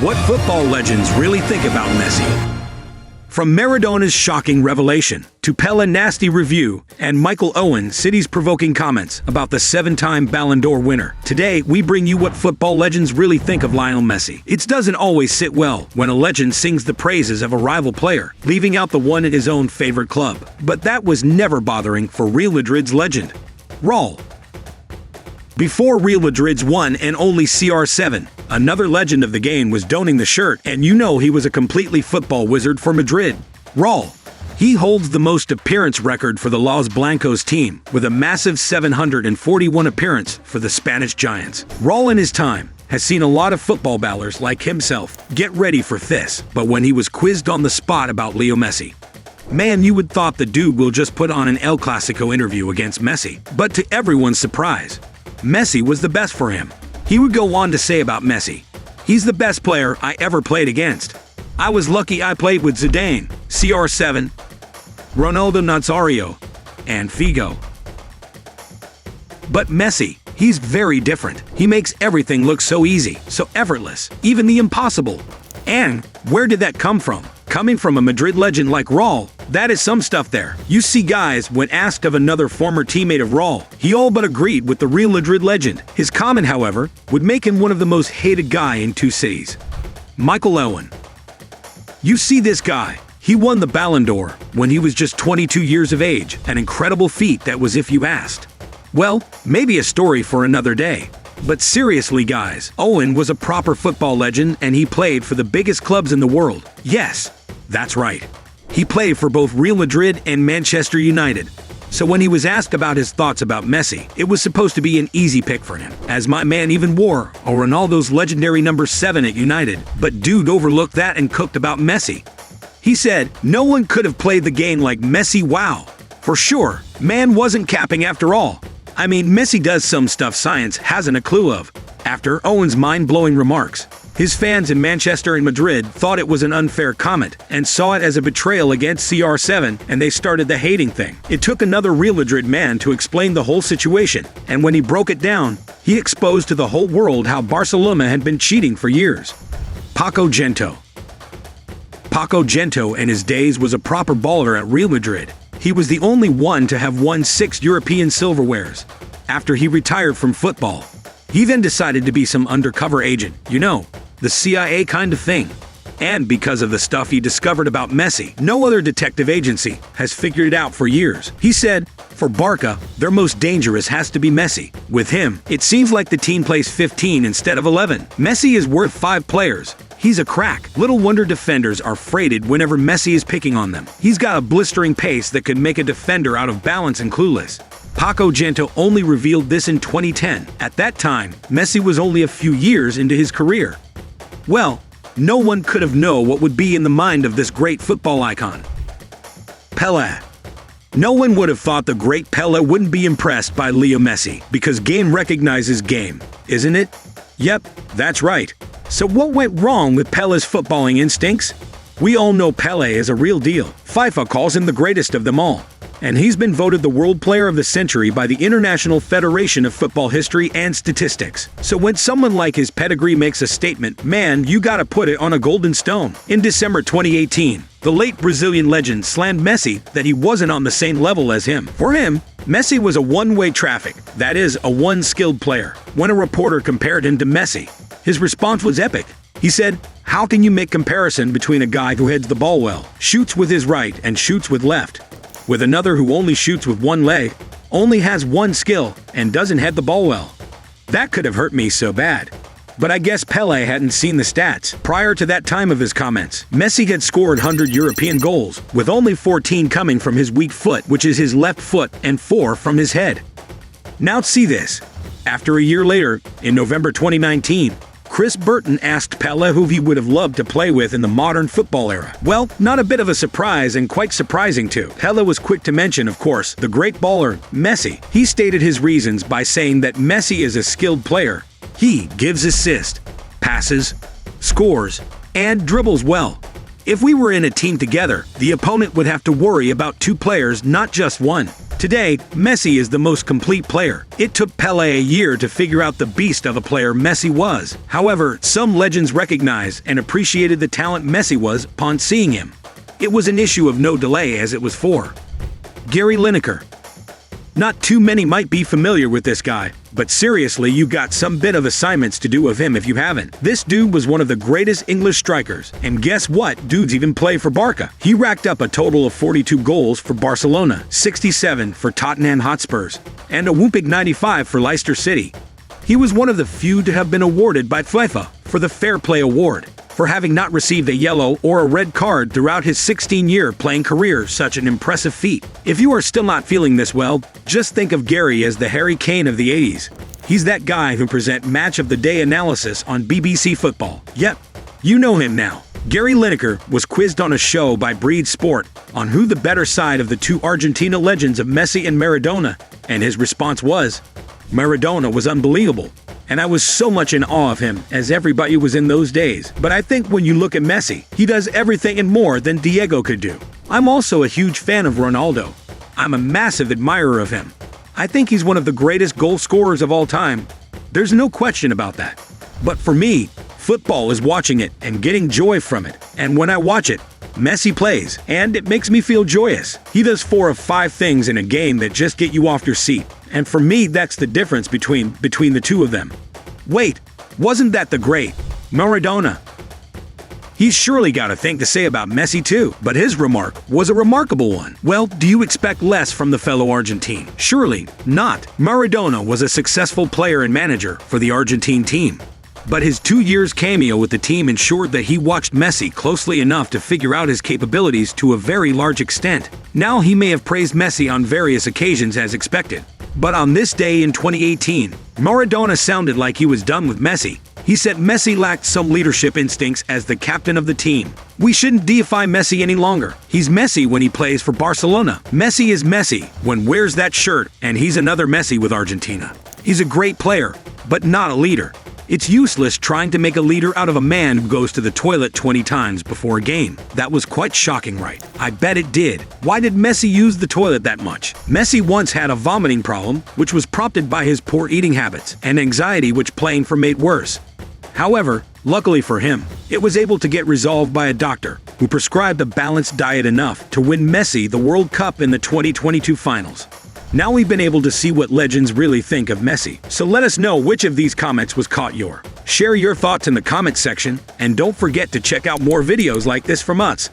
What football legends really think about Messi. From Maradona's shocking revelation to Pele's nasty review and Michael Owen's cities-provoking comments about the 7-time Ballon d'Or winner, today we bring you what football legends really think of Lionel Messi. It doesn't always sit well when a legend sings the praises of a rival player, leaving out the one at his own favorite club. But that was never bothering for Real Madrid's legend, Raul. Before Real Madrid's one and only CR7, another legend of the game was donning the shirt, and you know he was a completely football wizard for Madrid. Raul. He holds the most appearance record for the Los Blancos team, with a massive 741 appearance for the Spanish Giants. Raul in his time has seen a lot of football ballers like himself get ready for this, but when he was quizzed on the spot about Leo Messi, man, you would thought the dude will just put on an El Clasico interview against Messi. But to everyone's surprise, Messi was the best for him. He would go on to say about Messi, "He's the best player I ever played against. I was lucky I played with Zidane, CR7, Ronaldo Nazario, and Figo. But Messi, he's very different. He makes everything look so easy, so effortless, even the impossible." And where did that come from? Coming from a Madrid legend like Raul, that is some stuff there. You see guys, when asked of another former teammate of Raul, he all but agreed with the Real Madrid legend. His comment, however, would make him one of the most hated guy in two cities. Michael Owen. You see this guy, he won the Ballon d'Or when he was just 22 years of age, an incredible feat that was if you asked. Well, maybe a story for another day. But seriously guys, Owen was a proper football legend and he played for the biggest clubs in the world. Yes, that's right. He played for both Real Madrid and Manchester United. So when he was asked about his thoughts about Messi, it was supposed to be an easy pick for him, as my man even wore Ronaldo's legendary number 7 at United. But dude overlooked that and cooked about Messi. He said, "No one could have played the game like Messi, wow. For sure, man wasn't capping after all. I mean, Messi does some stuff science hasn't a clue of." After Owen's mind-blowing remarks, his fans in Manchester and Madrid thought it was an unfair comment and saw it as a betrayal against CR7, and they started the hating thing. It took another Real Madrid man to explain the whole situation, and when he broke it down, he exposed to the whole world how Barcelona had been cheating for years. Paco Gento. Paco Gento in his days was a proper baller at Real Madrid. He was the only one to have won 6 European silverwares. After he retired from football, he then decided to be some undercover agent, you know, the CIA kind of thing. And because of the stuff he discovered about Messi, no other detective agency has figured it out for years. He said, for Barca, their most dangerous has to be Messi. With him, it seems like the team plays 15 instead of 11. Messi is worth 5 players. He's a crack. Little wonder defenders are freighted whenever Messi is picking on them. He's got a blistering pace that could make a defender out of balance and clueless. Paco Gento only revealed this in 2010. At that time, Messi was only a few years into his career. Well, no one could have known what would be in the mind of this great football icon. Pelé. No one would have thought the great Pelé wouldn't be impressed by Leo Messi, because game recognizes game, isn't it? Yep, that's right. So what went wrong with Pelé's footballing instincts? We all know Pelé is a real deal. FIFA calls him the greatest of them all. And he's been voted the World Player of the Century by the International Federation of Football History and Statistics. So when someone like his pedigree makes a statement, man, you gotta put it on a golden stone. In December 2018, the late Brazilian legend slammed Messi that he wasn't on the same level as him. For him, Messi was a one-way traffic, that is, a one-skilled player. When a reporter compared him to Messi, his response was epic. He said, "How can you make comparison between a guy who heads the ball well, shoots with his right and shoots with left, with another who only shoots with one leg, only has one skill, and doesn't head the ball well?" That could have hurt me so bad. But I guess Pelé hadn't seen the stats. Prior to that time of his comments, Messi had scored 100 European goals, with only 14 coming from his weak foot, which is his left foot, and 4 from his head. Now see this. After a year later, in November 2019, Chris Burton asked Pelé who he would have loved to play with in the modern football era. Well, not a bit of a surprise, and quite surprising too. Pelé was quick to mention, of course, the great baller, Messi. He stated his reasons by saying that Messi is a skilled player. He gives assists, passes, scores, and dribbles well. If we were in a team together, the opponent would have to worry about 2 players, not just one. Today, Messi is the most complete player. It took Pelé a year to figure out the beast of a player Messi was. However, some legends recognized and appreciated the talent Messi was upon seeing him. It was an issue of no delay as it was for Gary Lineker. Not too many might be familiar with this guy, but seriously, you got some bit of assignments to do of him if you haven't. This dude was one of the greatest English strikers, and guess what? Dudes even play for Barca. He racked up a total of 42 goals for Barcelona, 67 for Tottenham Hotspurs, and a whooping 95 for Leicester City. He was one of the few to have been awarded by FIFA for the Fair Play Award, for having not received a yellow or a red card throughout his 16-year playing career. Such an impressive feat. If you are still not feeling this well, just think of Gary as the Harry Kane of the 80s. He's that guy who present match of the day analysis on BBC Football. Yep, you know him now. Gary Lineker was quizzed on a show by Breed Sport on who the better side of the two Argentina legends of Messi and Maradona, and his response was, Maradona was unbelievable, and I was so much in awe of him as everybody was in those days. But I think when you look at Messi, he does everything and more than Diego could do. I'm also a huge fan of Ronaldo. I'm a massive admirer of him. I think he's one of the greatest goal scorers of all time. There's no question about that. But for me, football is watching it and getting joy from it. And when I watch it, Messi plays, and it makes me feel joyous. He does 4 of 5 things in a game that just get you off your seat. And for me, that's the difference between the two of them. Wait, wasn't that the great Maradona? He's surely got a thing to say about Messi too, but his remark was a remarkable one. Well, do you expect less from the fellow Argentine? Surely not. Maradona was a successful player and manager for the Argentine team. But his 2 years cameo with the team ensured that he watched Messi closely enough to figure out his capabilities to a very large extent. Now he may have praised Messi on various occasions as expected. But on this day in 2018, Maradona sounded like he was done with Messi. He said Messi lacked some leadership instincts as the captain of the team. We shouldn't deify Messi any longer. He's Messi when he plays for Barcelona. Messi is Messi when wears that shirt, and he's another Messi with Argentina. He's a great player, but not a leader. It's useless trying to make a leader out of a man who goes to the toilet 20 times before a game. That was quite shocking, right? I bet it did. Why did Messi use the toilet that much? Messi once had a vomiting problem, which was prompted by his poor eating habits, and anxiety which playing for made worse. However, luckily for him, it was able to get resolved by a doctor who prescribed a balanced diet enough to win Messi the World Cup in the 2022 finals. Now we've been able to see what legends really think of Messi. So let us know which of these comments was caught your. Share your thoughts in the comment section, and don't forget to check out more videos like this from us.